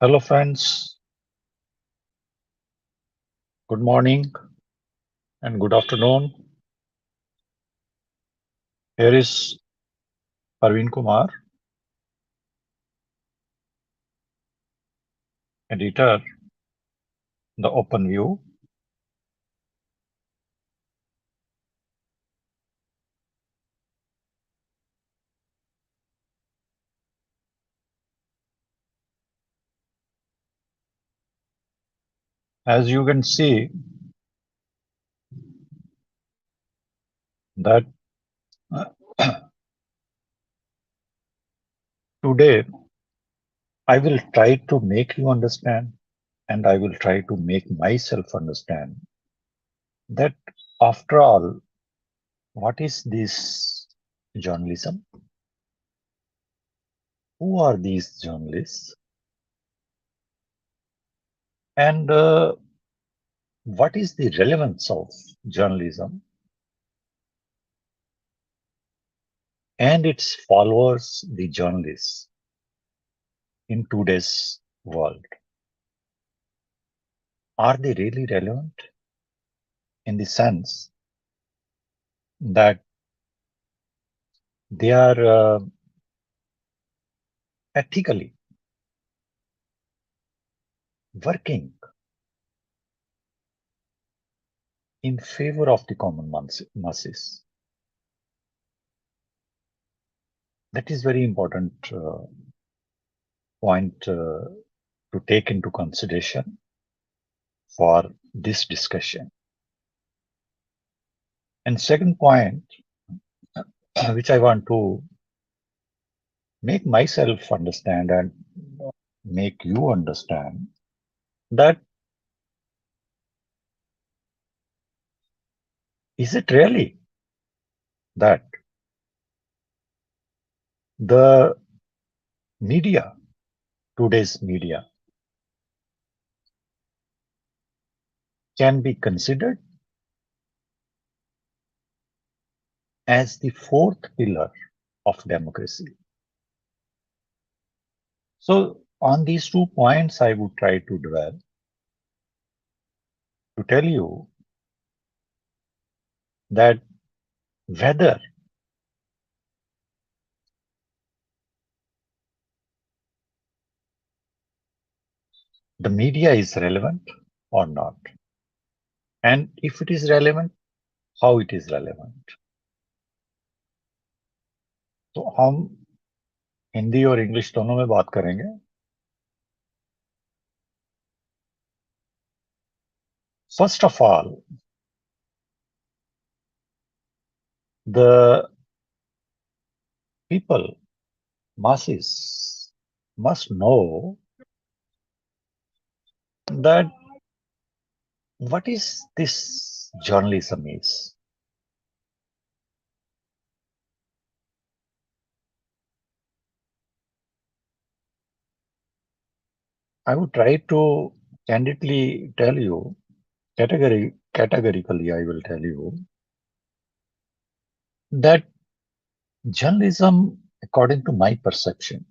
Hello, friends. Good morning and good afternoon. Here is Parveen Kumar, editor, The Open View. As you can see, that today I will try to make you understand, and I will try to make myself understand that after all, what is this journalism? Who are these journalists? And what is the relevance of journalism and its followers, the journalists, in today's world? Are they really relevant in the sense that they are ethically working in favor of the common masses? That is very important point to take into consideration for this discussion. And second point, which I want to make myself understand and make you understand, that is it really that the media, today's media, can be considered as the fourth pillar of democracy? So, on these 2 points, I would try to dwell to tell you that whether the media is relevant or not, and if it is relevant, how it is relevant. तो हम हिंदी और English दोनों में बात करेंगे. First of all, the people, masses, must know that what is this journalism is. I would try to candidly tell you, categorically, I will tell you that journalism, according to my perception,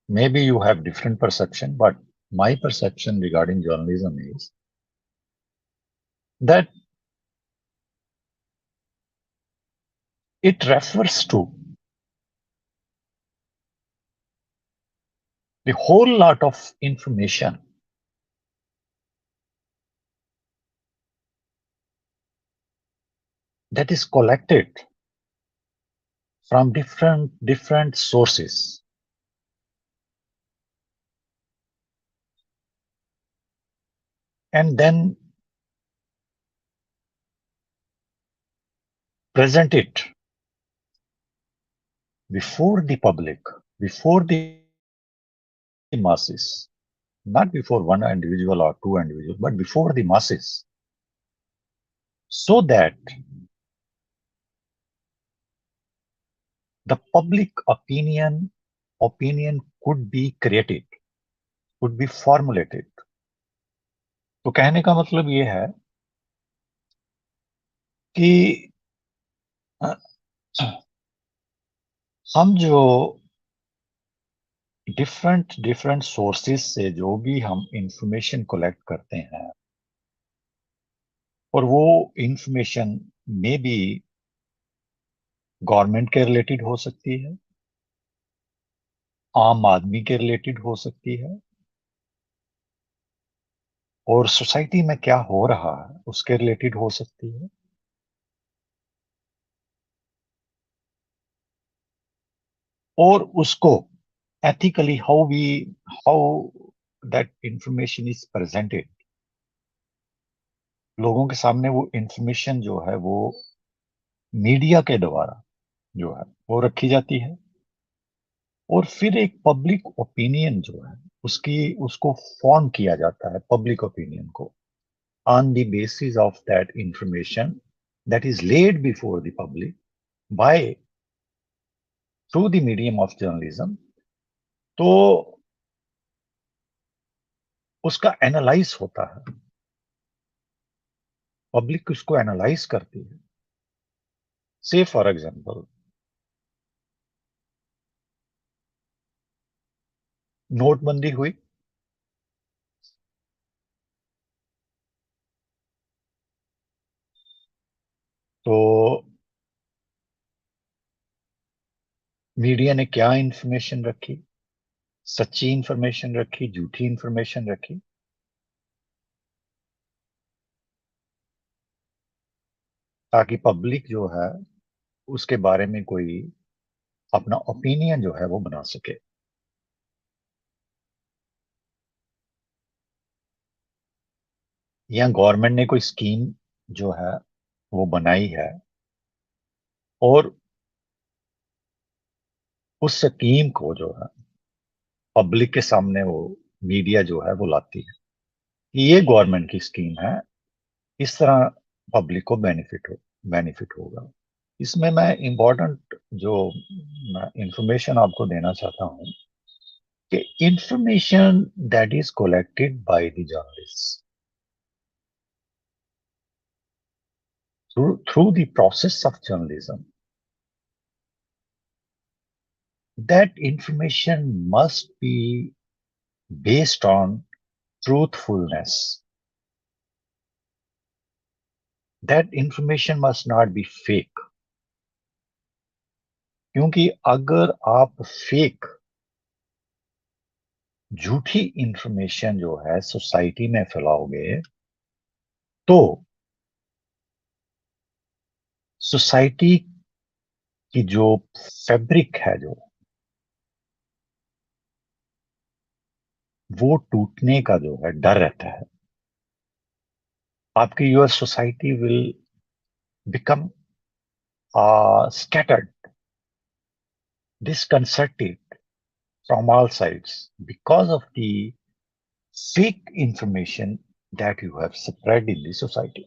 maybe you have different perception, but my perception regarding journalism is that it refers to the whole lot of information that is collected from different sources, and then present it before the public, before the masses, not before one individual or two individuals, but before the masses, so that the public opinion could be created, could be formulated. तो कहने का मतलब ये है कि हम जो different different sources से जो भी हम इंफॉर्मेशन कलेक्ट करते हैं, और वो इंफॉर्मेशन में भी गवर्नमेंट के रिलेटेड हो सकती है, आम आदमी के रिलेटेड हो सकती है, और सोसाइटी में क्या हो रहा है उसके रिलेटेड हो सकती है। और उसको ethically how that information is presented, लोगों के सामने वो इंफॉर्मेशन जो है वो मीडिया के द्वारा जो है वो रखी जाती है, और फिर एक पब्लिक ओपिनियन जो है उसकी उसको फॉर्म किया जाता है, पब्लिक ओपिनियन को, on the basis of that information that is laid before the public by through the medium of journalism। तो उसका एनालाइज होता है, पब्लिक उसको एनालाइज करती है। से फॉर एग्जांपल, नोटबंदी हुई, तो मीडिया ने क्या इंफॉर्मेशन रखी, सच्ची इंफॉर्मेशन रखी, झूठी इंफॉर्मेशन रखी, ताकि पब्लिक जो है उसके बारे में कोई अपना ओपिनियन जो है वो बना सके। या गवर्नमेंट ने कोई स्कीम जो है वो बनाई है, और उस स्कीम को जो है पब्लिक के सामने वो मीडिया जो है वो लाती है कि ये गवर्नमेंट की स्कीम है, इस तरह पब्लिक को बेनिफिट होगा। इसमें मैं इंपॉर्टेंट जो इंफॉर्मेशन आपको देना चाहता हूं कि information that is collected by the journalist through the process of journalism, that information must be based on truthfulness. That information must not be fake। क्योंकि अगर आप फेक, झूठी इंफॉर्मेशन जो है सोसाइटी में फैलाओगे, तो सोसाइटी की जो फैब्रिक है जो वो टूटने का जो है डर रहता है। आपकी your society will become scattered, disconcerted from all sides because of the fake information that you have spread in the society।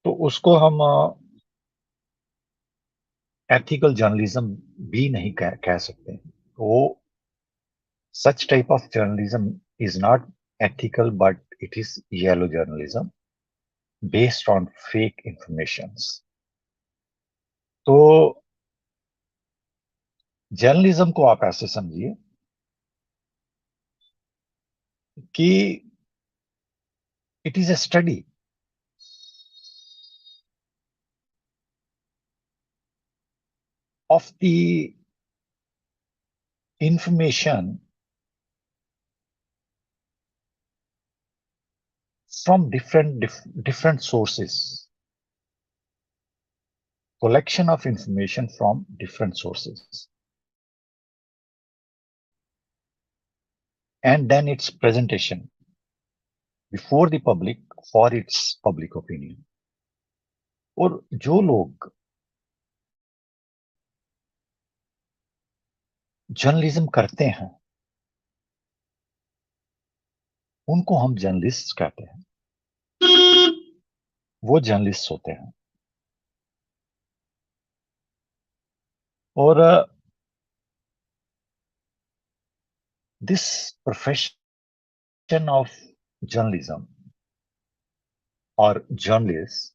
तो उसको हम एथिकल जर्नलिज्म भी नहीं कह सकते। वो such type of journalism is not ethical, but it is yellow journalism based on fake informations। तो journalism को आप ऐसे समझिए कि it is a study of the information from different sources, collection of information from different sources, and then its presentation before the public for its public opinion। और जो लोग journalism करते हैं उनको हम जर्नलिस्ट कहते हैं, वो जर्नलिस्ट होते हैं। और दिस प्रोफेशन ऑफ जर्नलिज्म और journalist,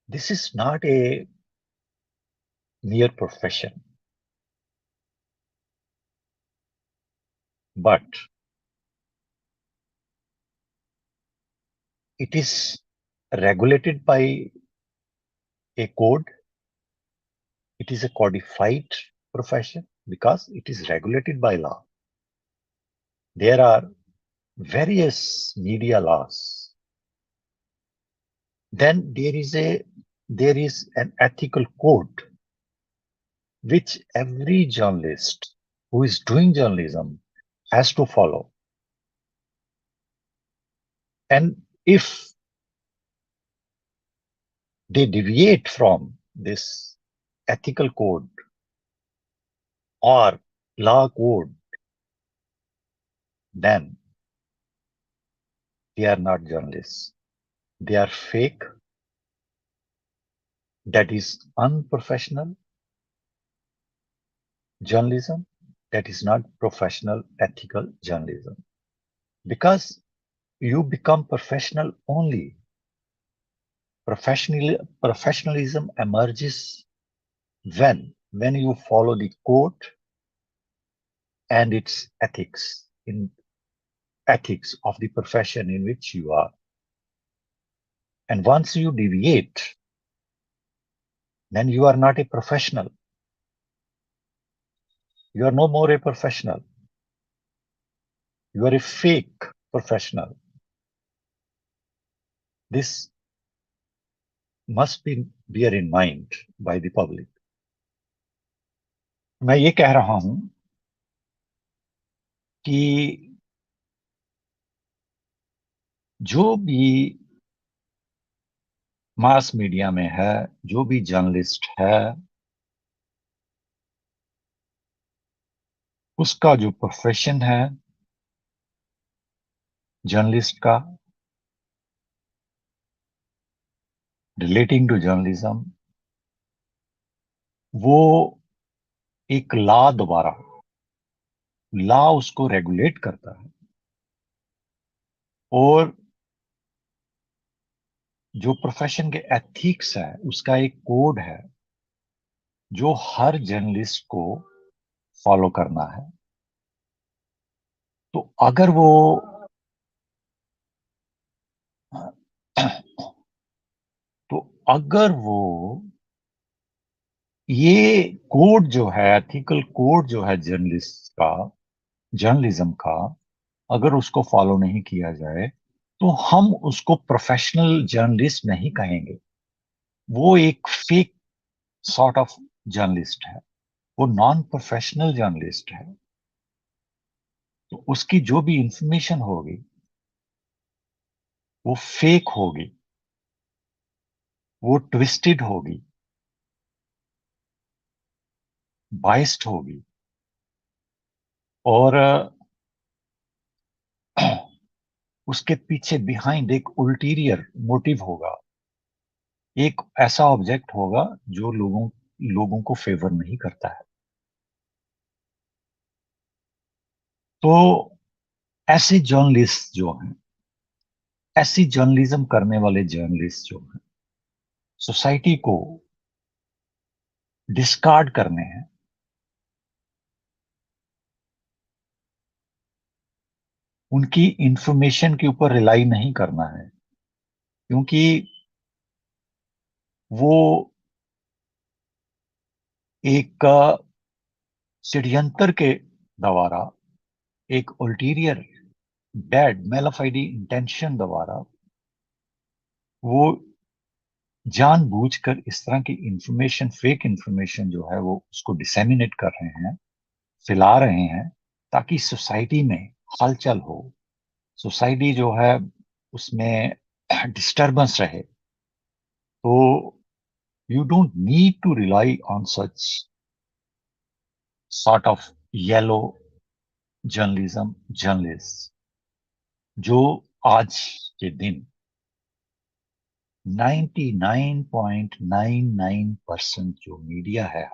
this is not a mere profession, but it is regulated by a code. It is a codified profession because it is regulated by law. There are various media laws. Then there is an ethical code which every journalist who is doing journalism has to follow. And if they deviate from this ethical code or law code, then they are not journalists. They are fake, that is unprofessional journalism, that is not professional ethical journalism. Because you become professional only. Professionalism emerges when you follow the code and its ethics of the profession in which you are. And once you deviate, then you are not a professional. You are no more a professional. You are a fake professional. This must be bear in mind by the public. मैं ये कह रहा हूं कि जो भी mass media में है, जो भी जर्नलिस्ट है, उसका जो प्रोफेशन है जर्नलिस्ट का, रिलेटिंग टू जर्नलिज्म, वो एक लॉ उसको रेगुलेट करता है। और जो प्रोफेशन के एथिक्स है, उसका एक कोड है जो हर जर्नलिस्ट को फॉलो करना है। तो तो अगर वो ये कोड जो है, एथिकल कोड जो है जर्नलिज्म का, अगर उसको फॉलो नहीं किया जाए, तो हम उसको प्रोफेशनल जर्नलिस्ट नहीं कहेंगे। वो एक फेक सॉर्ट ऑफ जर्नलिस्ट है, वो नॉन प्रोफेशनल जर्नलिस्ट है। तो उसकी जो भी इंफॉर्मेशन होगी वो फेक होगी, वो ट्विस्टेड होगी, बाइस्ड होगी, और उसके पीछे बिहाइंड एक उल्टीरियर मोटिव होगा, एक ऐसा ऑब्जेक्ट होगा जो लोगों को फेवर नहीं करता है। तो ऐसे जर्नलिस्ट जो हैं, ऐसी जर्नलिज्म करने वाले जर्नलिस्ट जो हैं, सोसाइटी को डिस्कार्ड करने हैं। उनकी इंफॉर्मेशन के ऊपर रिलाई नहीं करना है, क्योंकि वो एक षड्यंत्र के द्वारा, एक अल्टीरियर बैड मेलाफाइडी इंटेंशन द्वारा वो जानबूझकर इस तरह की इंफॉर्मेशन, फेक इंफॉर्मेशन जो है वो उसको डिसेमिनेट कर रहे हैं, फैला रहे हैं, ताकि सोसाइटी में हलचल हो, सोसाइटी जो है उसमें डिस्टरबेंस रहे। तो you don't need to rely on such sort of yellow journalist जो आज के दिन 99.99% जो मीडिया है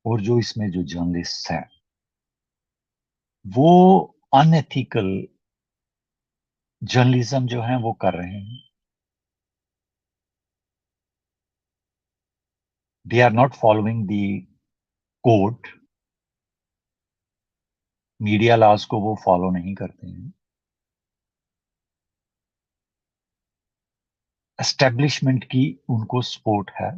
और जो इसमें जो जर्नलिस्ट हैं, वो अनएथिकल जर्नलिज्म जो है वो कर रहे हैं। They are not following the code, media laws को वो फॉलो नहीं करते हैं। एस्टेब्लिशमेंट की उनको सपोर्ट है।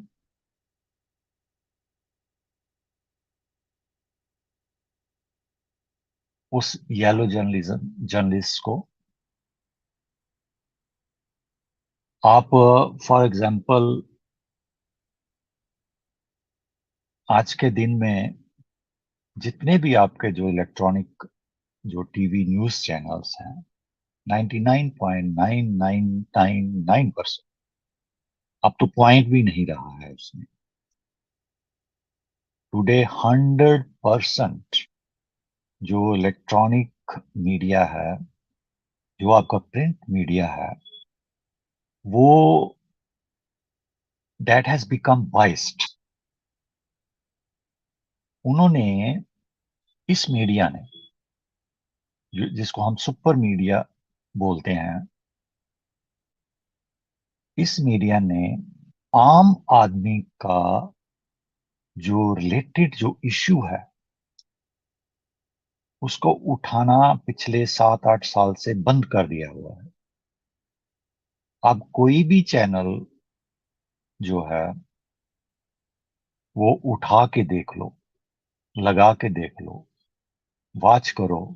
उस येलो जर्नलिज्म जर्नलिस्ट को आप फॉर एग्जांपल आज के दिन में जितने भी आपके जो इलेक्ट्रॉनिक जो टीवी न्यूज चैनल्स हैं 99.9999% अब तो पॉइंट भी नहीं रहा है उसमें। टुडे 100% जो इलेक्ट्रॉनिक मीडिया है, जो आपका प्रिंट मीडिया है, वो दैट हैज बिकम बाइस्ड। उन्होंने इस मीडिया ने जिसको हम सुपर मीडिया बोलते हैं, इस मीडिया ने आम आदमी का जो रिलेटेड जो इश्यू है उसको उठाना पिछले 7-8 साल से बंद कर दिया हुआ है। अब कोई भी चैनल जो है वो उठा के देख लो, लगा के देख लो, वॉच करो,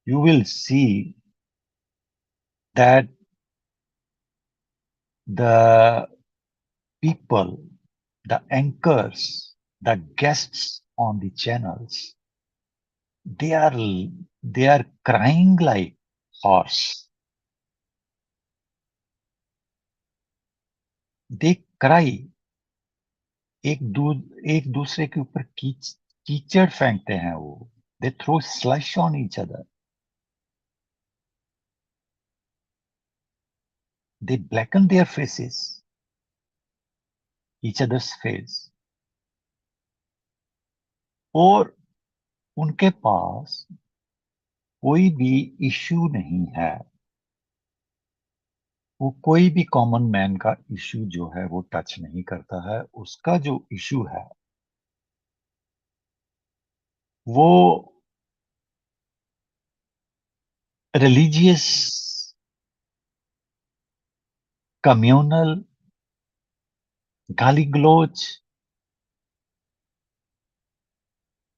you will see that the people, the anchors, the guests on the channels, they are they are crying like horse. They cry. एक दूसरे के ऊपर कीचड़ फेंकते हैं वो। They throw slush on each other. They blacken their faces, each other's face. और उनके पास कोई भी इश्यू नहीं है। वो कोई भी कॉमन मैन का इश्यू जो है वो टच नहीं करता है। उसका जो इश्यू है वो रिलीजियस, कम्युनल, गाली गलौज,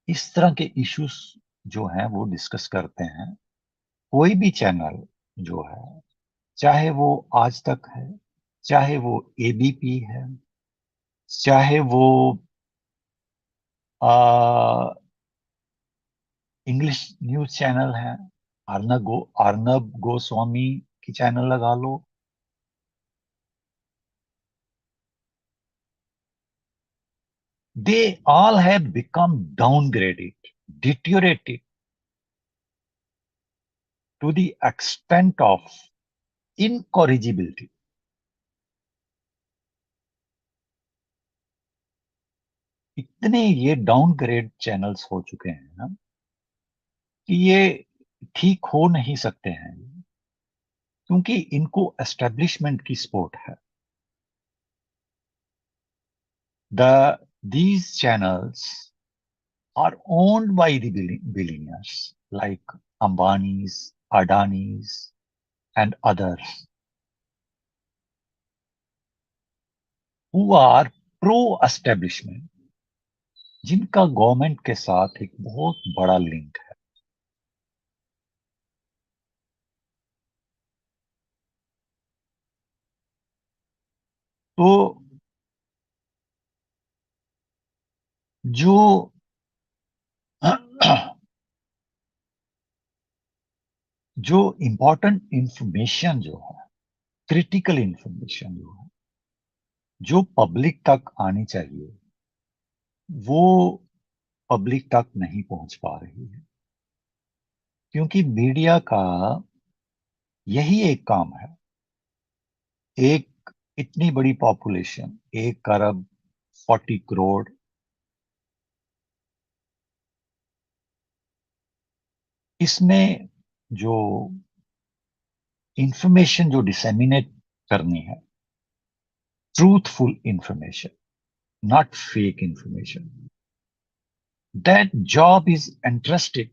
इस तरह के इश्यूज जो हैं वो डिस्कस करते हैं। कोई भी चैनल जो है, चाहे वो आज तक है, चाहे वो एबीपी है, चाहे वो इंग्लिश न्यूज चैनल है, अर्नब गोस्वामी की चैनल लगा लो, they all have become downgraded, deteriorated to the extent of incorrigibility. इतने ये डाउनग्रेड चैनल्स हो चुके हैं ना कि ये ठीक हो नहीं सकते हैं, क्योंकि इनको एस्टेब्लिशमेंट की सपोर्ट है। The these channels are owned by the billionaires like Ambani's, Adani's, and others who are pro-establishment, जिनका गवर्नमेंट के साथ एक बहुत बड़ा लिंक है। तो जो जो इंपॉर्टेंट इंफॉर्मेशन जो है, क्रिटिकल इंफॉर्मेशन जो है, जो पब्लिक तक आनी चाहिए, वो पब्लिक तक नहीं पहुंच पा रही है, क्योंकि मीडिया का यही एक काम है। एक इतनी बड़ी पॉपुलेशन, 1 अरब 40 करोड़, इसमें जो इंफॉर्मेशन जो डिसेमिनेट करनी है, truthful information, not fake information. That job is entrusted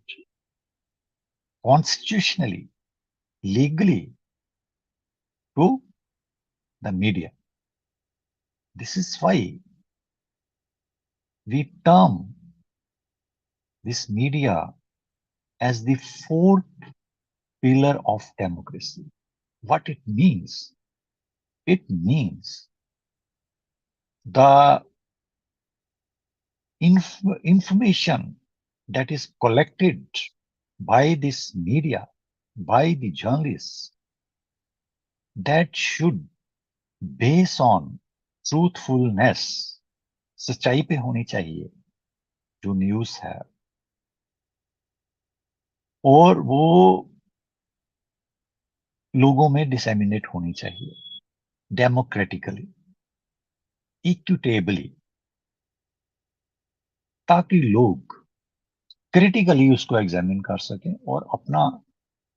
constitutionally, legally to the media. This is why we term this media as the fourth pillar of democracy. What it means? It means the information that is collected by this media, by the journalists, that should base on truthfulness, सच्चाई पे होनी चाहिए जो news है, और वो लोगों में डिसेमिनेट होनी चाहिए डेमोक्रेटिकली, इक्विटेबली, ताकि लोग क्रिटिकली उसको एग्जामिन कर सकें और अपना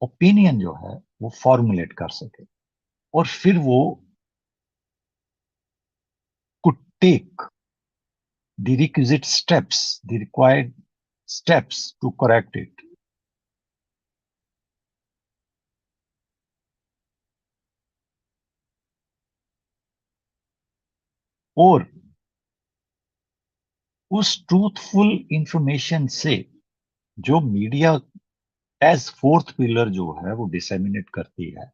ओपिनियन जो है वो फॉर्मुलेट कर सके, और फिर वो could take the requisite steps, the required steps to correct it. और उस ट्रूथफुल इंफॉर्मेशन से जो मीडिया एज फोर्थ पिलर जो है वो डिसेमिनेट करती है,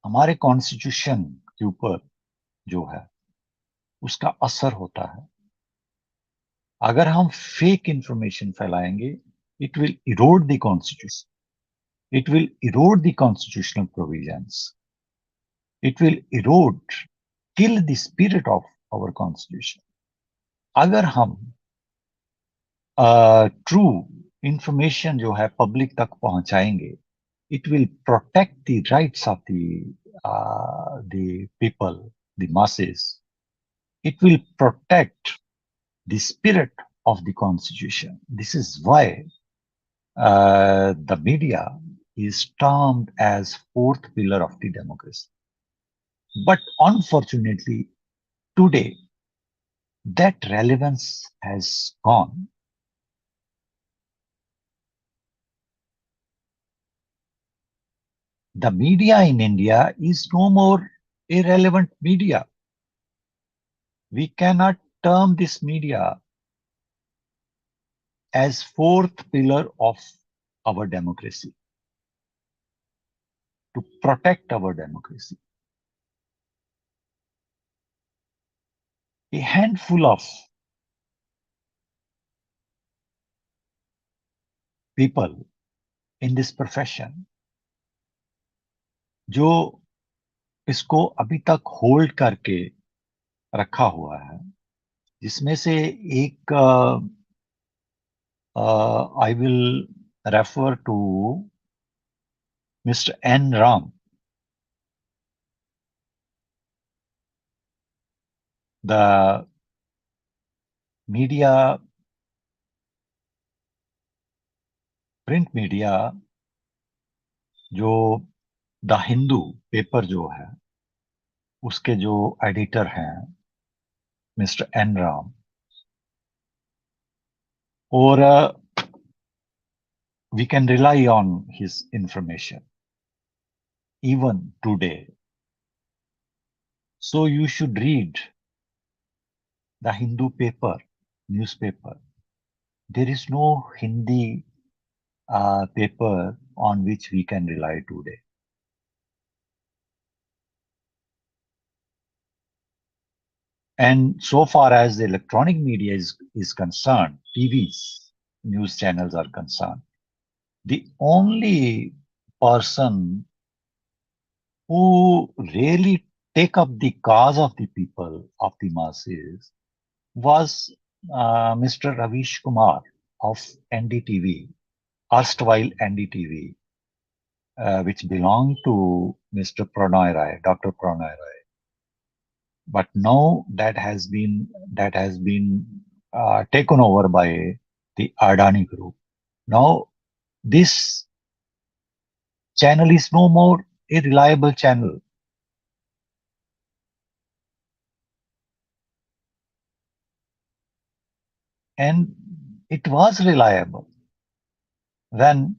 हमारे कॉन्स्टिट्यूशन के ऊपर जो है उसका असर होता है. अगर हम फेक इंफॉर्मेशन फैलाएंगे, it will erode the constitution, it will erode the constitutional provisions, it will erode, kill the spirit of our constitution. अगर हम ट्रू इंफॉर्मेशन जो है पब्लिक तक पहुंचाएंगे, it will protect the rights of the people, the masses. It will protect the spirit of the constitution. This is why the media is termed as fourth pillar of the democracy. But unfortunately, today that relevance has gone. The media in India is no more a relevant media. We cannot term this media as fourth pillar of our democracy, to protect our democracy. A handful of people in this profession जो इसको अभी तक hold करके रखा हुआ है, जिसमें से एक I will refer to mister N Ram, the media, print media, जो द हिंदू पेपर जो है उसके जो एडिटर हैं मिस्टर एन राम, और we can rely on his information even today. So you should read the Hindu paper, newspaper. There is no Hindi paper on which we can rely today. And so far as the electronic media is concerned, TVs, news channels are concerned, the only person who really take up the cause of the people, of the masses, was Mr. Ravish Kumar of NDTV, erstwhile NDTV, which belonged to Mr. Pranay Rai, Dr. Pranay Rai. But now that has been taken over by the Adani Group. Now this channel is no more a reliable channel. And it was reliable. when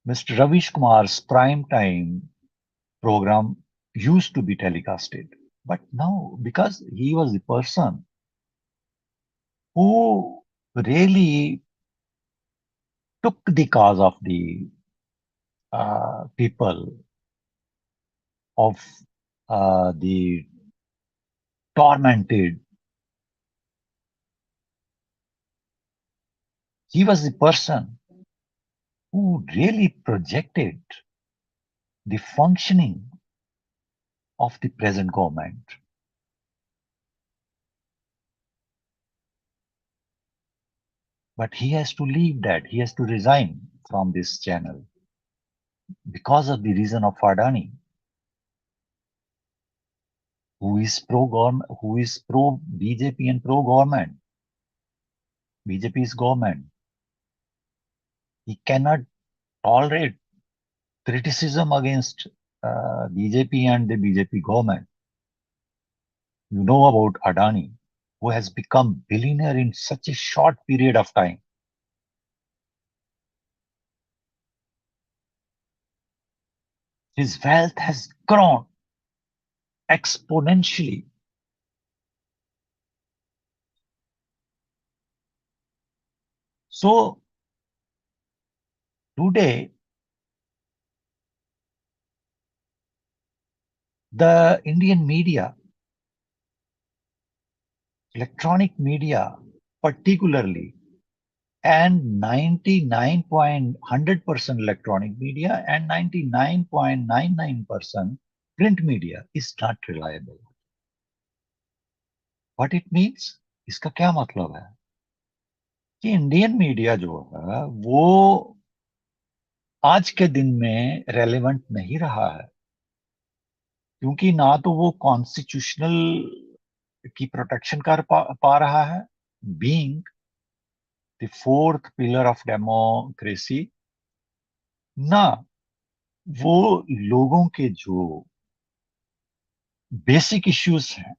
Mr. Ravish Kumar's prime time program used to be telecasted. But now, because he was the person who really took the cause of the people, of the tormented, he was the person who really projected the functioning of the present government. But he has to leave that, he has to resign from this channel because of the reason of Adani, who is pro government, who is pro BJP and pro government. BJP's government. He cannot tolerate criticism against BJP and the BJP government. You know about Adani, who has become billionaire in such a short period of time. His wealth has grown exponentially. So today, the Indian media, electronic media particularly, and 99.100% electronic media and 99.99% print media is not reliable. What it means? इसका क्या मतलब है कि Indian media जो है वो आज के दिन में रेलेवेंट नहीं रहा है, क्योंकि ना तो वो कॉन्स्टिट्यूशनल की प्रोटेक्शन कर पा रहा है, being the fourth pillar of democracy, ना वो लोगों के जो बेसिक इश्यूज हैं,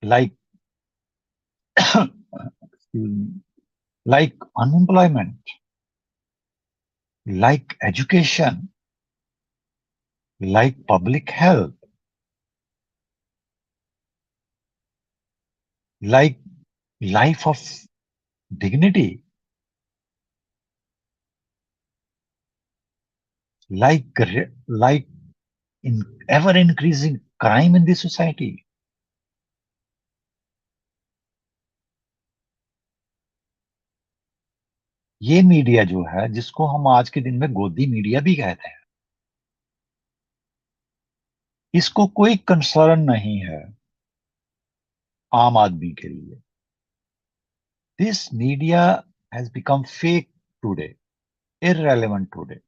like like unemployment, like education, like public health, like life of dignity, like in ever increasing crime in the society. ये मीडिया जो है, जिसको हम आज के दिन में गोदी मीडिया भी कहते हैं, इसको कोई कंसर्न नहीं है आम आदमी के लिए. This media has become fake today, irrelevant today.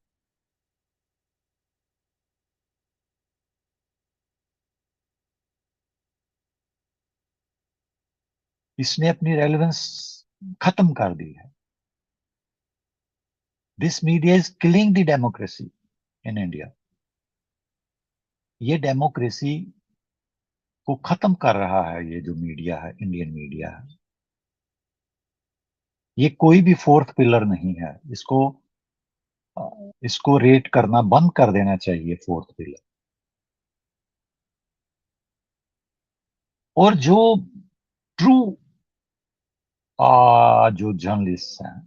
इसने अपनी रेलेवेंस खत्म कर दी है. This media is killing the democracy in India. ये डेमोक्रेसी को खत्म कर रहा है. ये जो मीडिया है, इंडियन मीडिया है, ये कोई भी फोर्थ पिलर नहीं है. इसको रेट करना बंद कर देना चाहिए फोर्थ पिलर. और जो ट्रू जो जर्नलिस्ट हैं,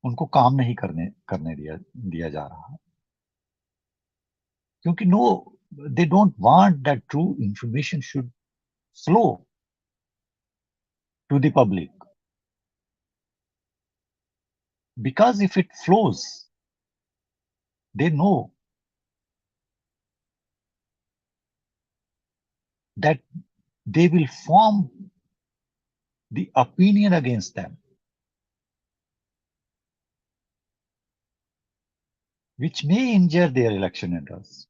उनको काम नहीं करने करने दिया जा रहा है, क्योंकि no, they don't want that true information should flow to the public, because if it flows, they know that they will form the opinion against them, which may injure their election interests.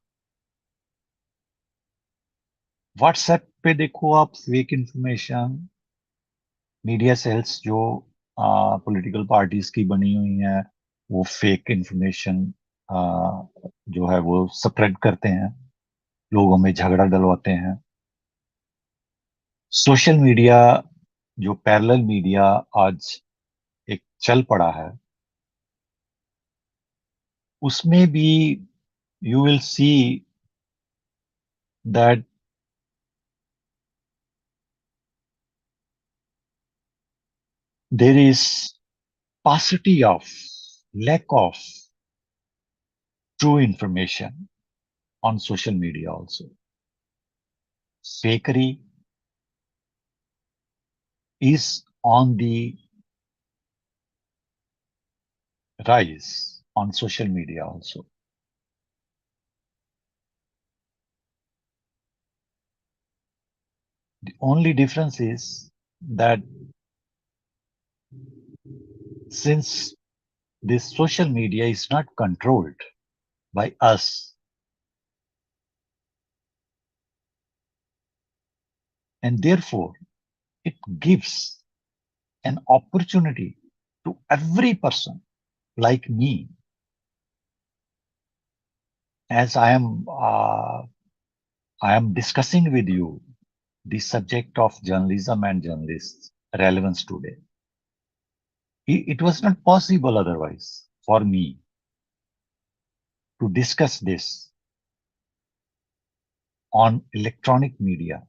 WhatsApp पे देखो आप fake information, media sales जो political parties की बनी हुई हैं, वो fake information जो है वो स्प्रेड करते हैं, लोगों में झगड़ा डलवाते हैं. सोशल मीडिया जो पैरेलल मीडिया आज एक चल पड़ा है, उसमें भी you will see that there is paucity of lack of true information on social media also. Fakery is on the rise on social media also. The only difference is that since this social media is not controlled by us, and therefore it gives an opportunity to every person like me, as I am discussing with you the subject of journalism and journalists relevance today. It was not possible otherwise for me to discuss this on electronic media,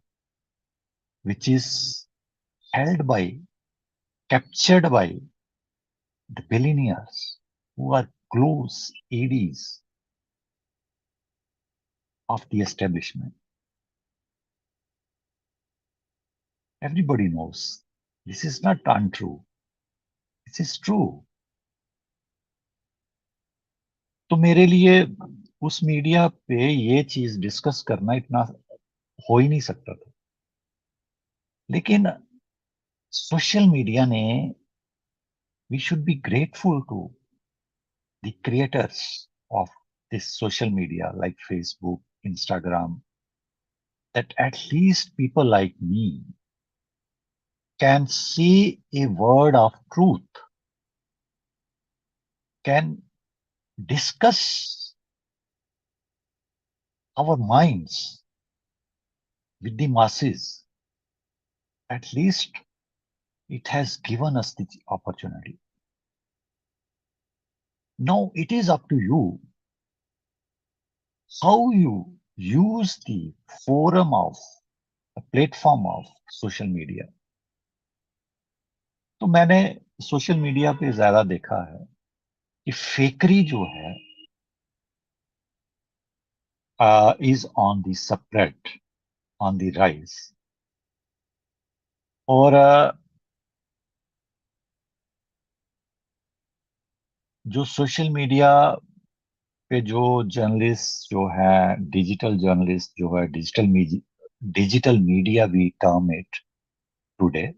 which is held by, captured by the billionaires who are close ADs of the establishment. Everybody knows this is not untrue. This is true. तो मेरे लिए उस media पे ये चीज discuss करना इतना हो ही नहीं सकता था, लेकिन सोशल मीडिया ने, we should be grateful to the creators of this social media like Facebook, Instagram, that at least people like me can say a word of truth, can discuss our minds with the masses. At least it has given us the opportunity. Now it is up to you how you use the forum of a platform of social media. तो मैंने social media पे ज्यादा देखा है कि फेकरी जो है is on the spread, on the rise. और जो सोशल मीडिया पे जो जर्नलिस्ट जो है, डिजिटल जर्नलिस्ट जो है, digital media we term it today,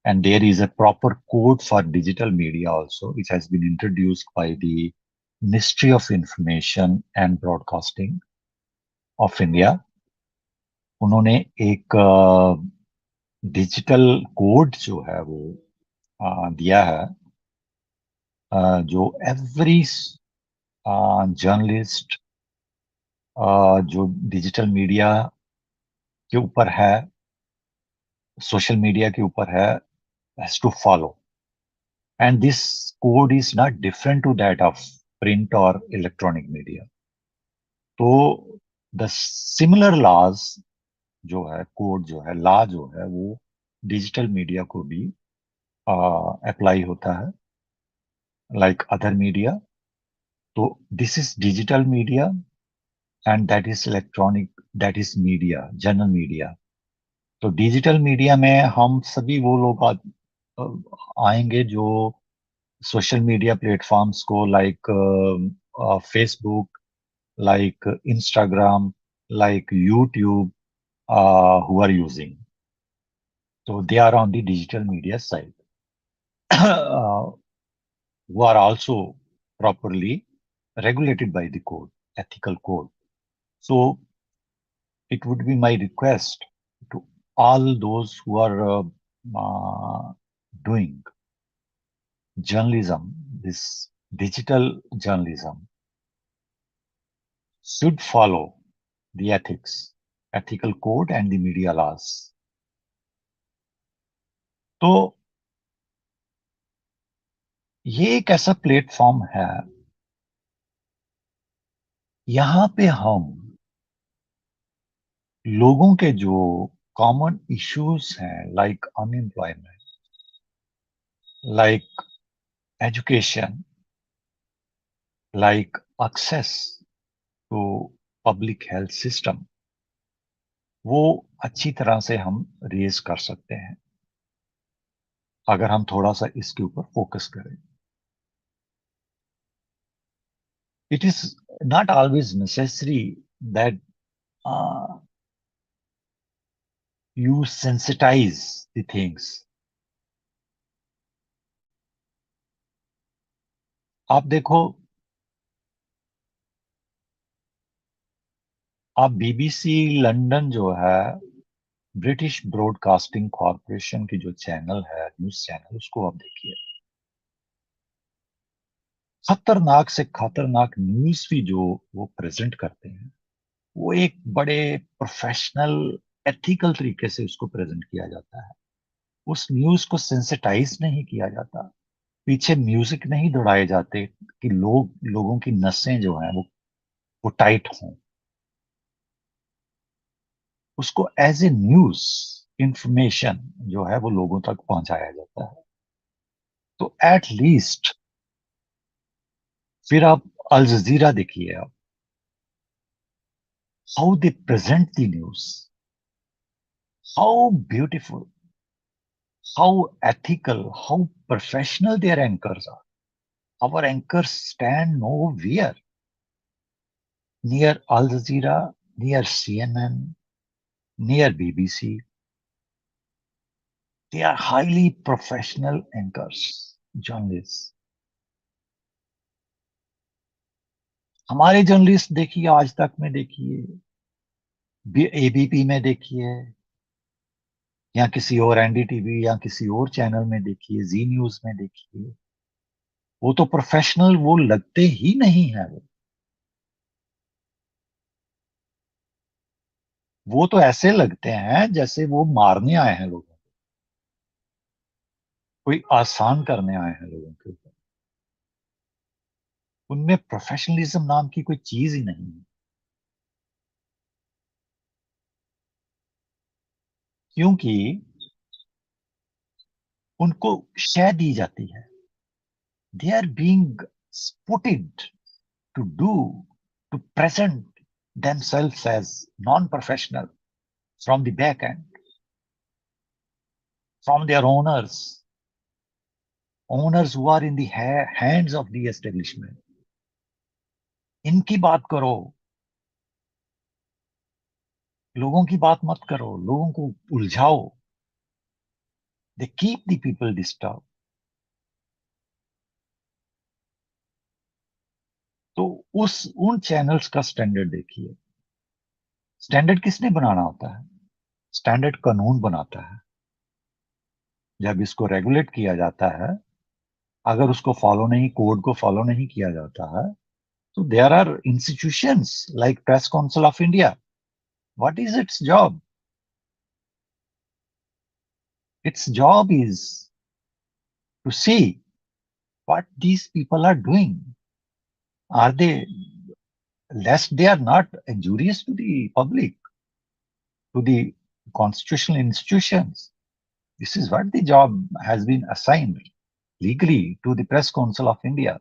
and there is a proper code for digital media also, which has been introduced by the Ministry of Information and Broadcasting of India. उन्होंने एक digital code जो है वो दिया है, जो every journalist जो digital media के ऊपर है, सोशल मीडिया के ऊपर है, has to follow. And this code is not different to that of print और इलेक्ट्रॉनिक मीडिया। तो द सिमिलर लॉज जो है, कोड जो है, लॉ जो है, वो डिजिटल मीडिया को भी अप्लाई होता है लाइक अदर मीडिया। तो this is digital media and that is electronic, that is media, general media. तो डिजिटल मीडिया में हम सभी वो लोग आएंगे जो सोशल मीडिया प्लेटफॉर्म्स को like Facebook, like Instagram, like YouTube, who are using. So they are on the digital media side, who are also properly regulated by the code, ethical code. So it would be my request to all those who are doing journalism, this digital journalism, should follow the ethics, ethical code and the media laws. तो ये एक ऐसा platform है, यहां पे हम लोगों के जो कॉमन इश्यूज हैं, like unemployment, like education, like access to public health system, वो अच्छी तरह से हम रेज कर सकते हैं अगर हम थोड़ा सा इसके ऊपर फोकस करें. It is not always necessary that you sensitize the things. आप देखो, आप बीबीसी लंदन जो है, ब्रिटिश ब्रॉडकास्टिंग कॉरपोरेशन की जो चैनल है, न्यूज चैनल, उसको आप देखिए. खतरनाक से खतरनाक न्यूज भी जो वो प्रेजेंट करते हैं, वो एक बड़े प्रोफेशनल, एथिकल तरीके से उसको प्रेजेंट किया जाता है. उस न्यूज को सेंसिटाइज नहीं किया जाता, पीछे म्यूजिक नहीं दौड़ाए जाते कि लोगों की नसें जो हैं वो टाइट हों. उसको एज ए न्यूज इंफॉर्मेशन जो है वो लोगों तक पहुंचाया जाता है. तो एट लीस्ट फिर आप अल जजीरा देखिए, आप how they present the news, how beautiful, how ethical, how professional their anchors are. Our anchors stand nowhere near Al Jazeera, near CNN, near BBC. They are highly professional anchors, journalists. हमारे journalist देखिए, आज तक में देखिए, ABP में देखिए, या किसी और एनडीटीवी या किसी और चैनल में देखिए, जी न्यूज में देखिए, वो तो प्रोफेशनल वो लगते ही नहीं है. वो तो ऐसे लगते हैं जैसे वो मारने आए हैं लोगों को, कोई आसान करने आए हैं लोगों के ऊपर. उनमें प्रोफेशनलिज्म नाम की कोई चीज ही नहीं है. क्योंकि उनको शय दी जाती है. They are being spurted to do, to present themselves as non-professional from the back end, from their owners who are in the hands of the establishment. इनकी बात करो, लोगों की बात मत करो, लोगों को उलझाओ. They keep the people disturb. तो उस उन चैनल्स का स्टैंडर्ड देखिए. स्टैंडर्ड किसने बनाना होता है? स्टैंडर्ड कानून बनाता है. जब इसको रेगुलेट किया जाता है, अगर उसको फॉलो नहीं, कोड को फॉलो नहीं किया जाता है, तो there are institutions like press council of India. What is its job? Its job is to see what these people are doing. Are they, lest they are not injurious to the public, to the constitutional institutions? This is what the job has been assigned legally to the Press Council of India.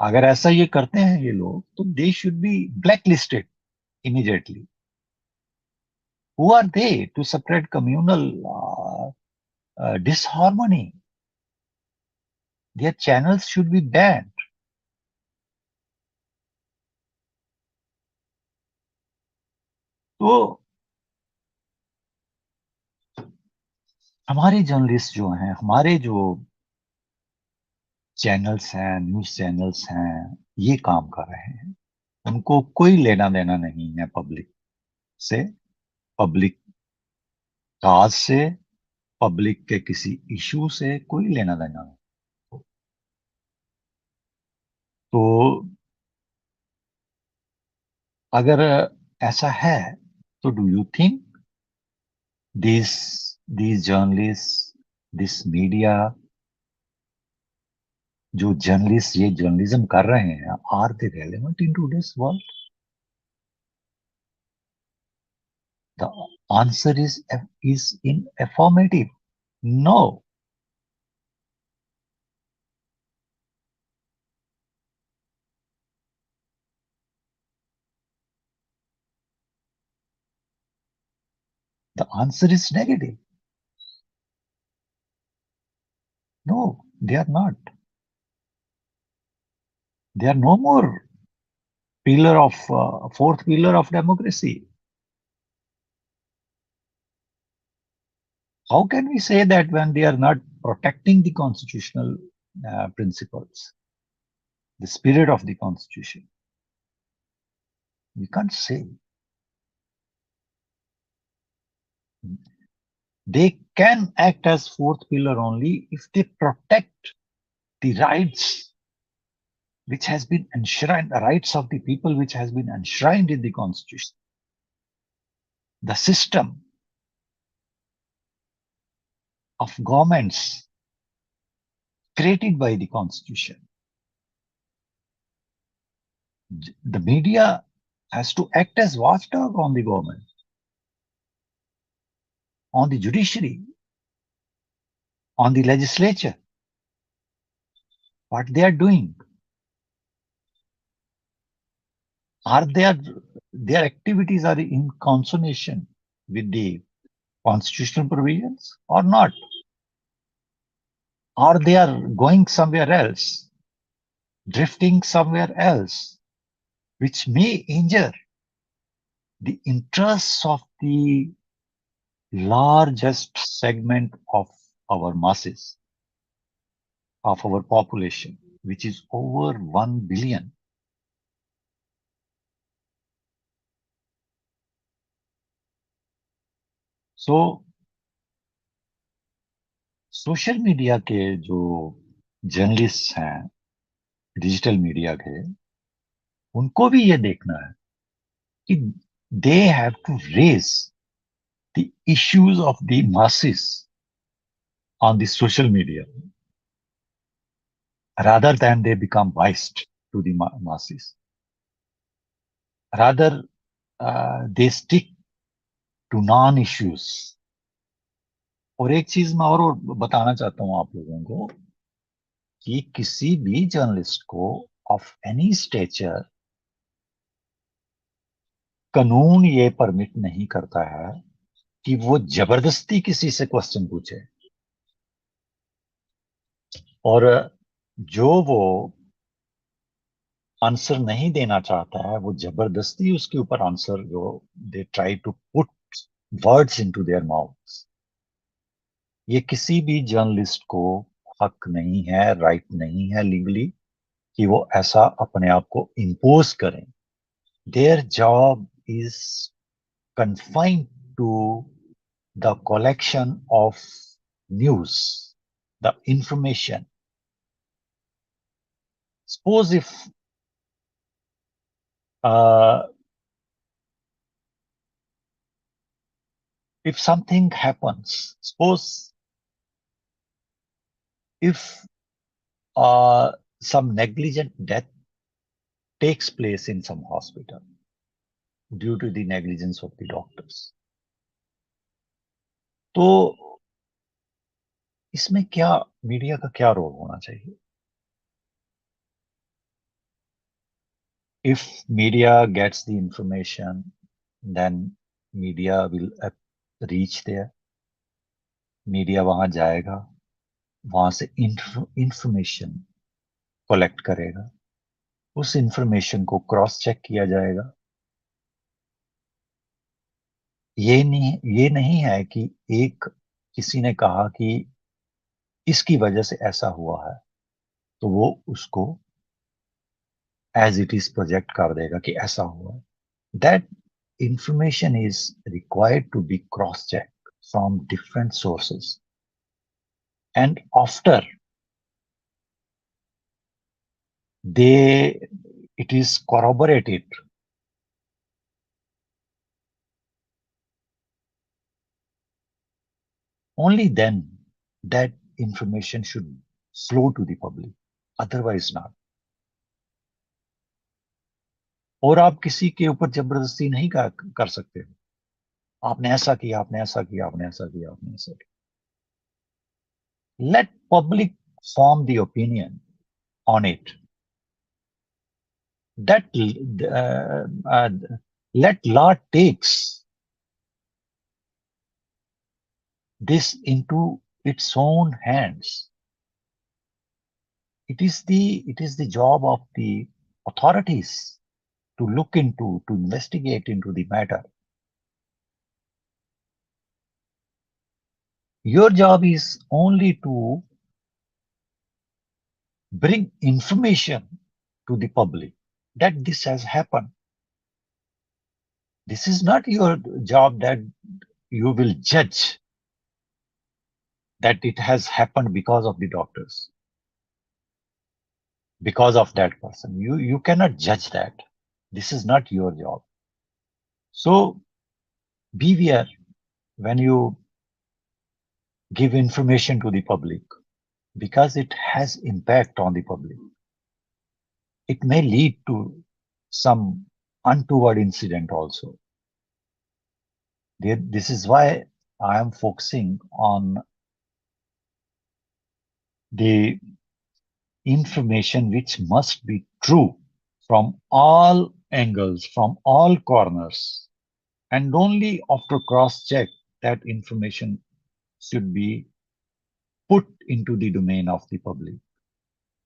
अगर ऐसा ये करते हैं ये लोग, तो they should be blacklisted immediately. Who are they to spread communal disharmony? Their channels should be banned. तो हमारे जर्नलिस्ट जो हैं, हमारे जो चैनल्स हैं, न्यूज चैनल्स हैं, ये काम कर रहे हैं. उनको कोई लेना देना नहीं है पब्लिक से, पब्लिक काज से, पब्लिक के किसी इशू से कोई लेना देना नहीं. तो अगर ऐसा है, तो do you think these journalists, this media, जो जर्नलिस्ट ये जर्नलिज्म कर रहे हैं, are they relevant in today's world? The answer is in affirmative. No. The answer is negative. No, they are not. They are no more fourth pillar of democracy. How can we say that when they are not protecting the constitutional principles, the spirit of the constitution? We can't say. They can act as fourth pillar only if they protect the rights which has been enshrined, the rights of the people which has been enshrined in the constitution. The system of governments created by the constitution. The media has to act as watchdog on the government, on the judiciary, on the legislature. What they are doing? Are their activities are in consonation with the constitutional provisions or not? Or they are going somewhere else, drifting somewhere else, which may injure the interests of the largest segment of our masses, of our population, which is over 1 billion. So, social media के जो journalist हैं, digital media के, उनको भी ये देखना है कि they have to raise the issues of the masses on the social media rather than they become biased to the masses. Rather, they stick to non-issues. और एक चीज मैं और बताना चाहता हूं आप लोगों को कि किसी भी जर्नलिस्ट को ऑफ एनी स्टेचर कानून ये परमिट नहीं करता है कि वो जबरदस्ती किसी से क्वेश्चन पूछे, और जो वो आंसर नहीं देना चाहता है वो जबरदस्ती उसके ऊपर आंसर जो they try to put words into their mouths, ये किसी भी जर्नलिस्ट को हक नहीं है, राइट नहीं है लीगली कि वो ऐसा अपने आप को इम्पोज करें. Their job is confined to the collection of news, the information. Suppose if something happens, suppose if some negligent death takes place in some hospital due to the negligence of the doctors, तो इसमें क्या media का क्या role होना चाहिए? If media gets the information, then media will reach there. Media वहां जाएगा, वहां से इंफॉर्मेशन कलेक्ट करेगा, उस इंफॉर्मेशन को क्रॉस चेक किया जाएगा. ये नहीं है कि एक किसी ने कहा कि इसकी वजह से ऐसा हुआ है तो वो उसको एज इट इज प्रोजेक्ट कर देगा कि ऐसा हुआ है. That information is required to be cross check from different sources, and after it is corroborated, it only then that information should flow to the public, otherwise not. और आप किसी के ऊपर जबरदस्ती नहीं कर सकते हो, आपने ऐसा किया, आपने ऐसा किया, आपने ऐसा किया, आपने ऐसा किया. Let public form the opinion on it. That let law takes this into its own hands. It is the job of the authorities to look into, to investigate into the matter. Your job is only to bring information to the public that this has happened. This is not your job that you will judge that it has happened because of the doctors, because of that person. You cannot judge that. This is not your job. So beware when you give information to the public, because it has impact on the public. It may lead to some untoward incident also. This is why I am focusing on the information which must be true from all angles, from all corners, and only after cross check that information should be put into the domain of the public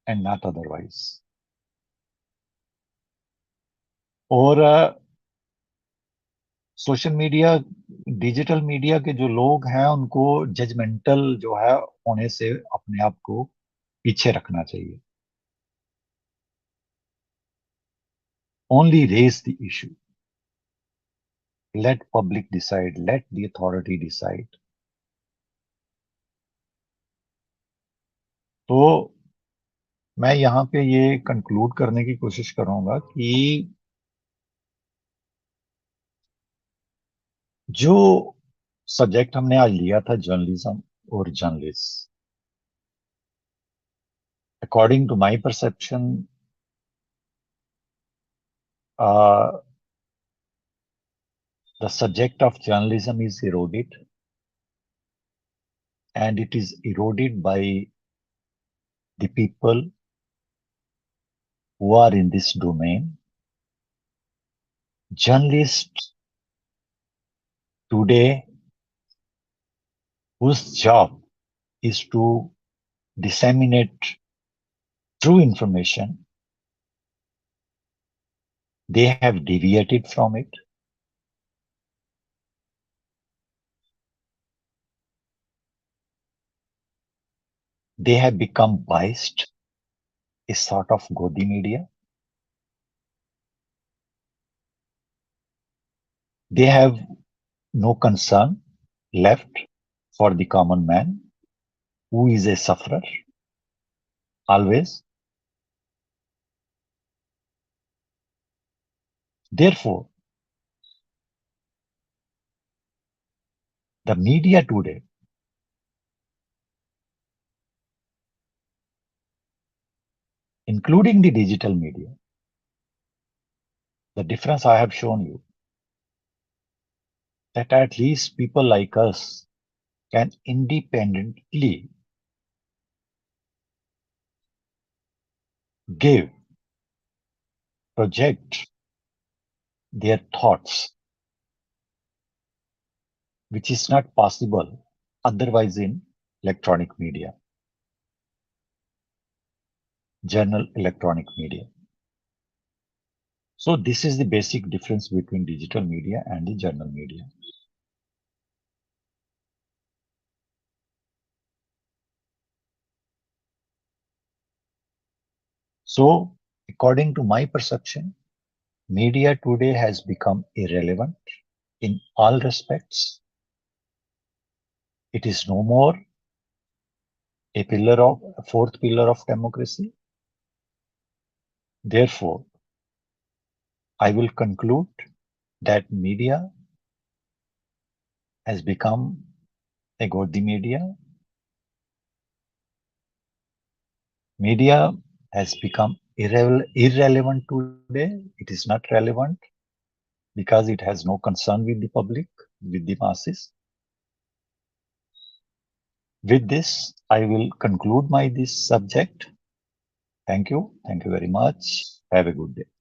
and not otherwise. और social media, digital media के जो लोग हैं उनको judgemental जो है होने से अपने आप को पीछे रखना चाहिए. Only raise the issue. Let public decide. Let the authority decide. तो मैं यहाँ पे ये कंक्लूड करने की कोशिश करूंगा कि जो सब्जेक्ट हमने आज लिया था, जर्नलिज्म और journalist, according to my perception, the subject of journalism is eroded, and it is eroded by the people who are in this domain. Journalists today, whose job is to disseminate true information, they have deviated from it. They have become biased, a sort of Godi media. They have no concern left for the common man, who is a sufferer always. Therefore, the media today, including the digital media, the difference I have shown you, that at least people like us can independently give, project their thoughts, which is not possible otherwise in electronic media, journal electronic media. So this is the basic difference between digital media and the journal media. So according to my perception, media today has become irrelevant in all respects. It is no more a fourth pillar of democracy. Therefore, I will conclude that media has become about the media. Media has become irrelevant today. It is not relevant because it has no concern with the public, with the masses. With this, I will conclude my this subject. Thank you. Thank you very much. Have a good day.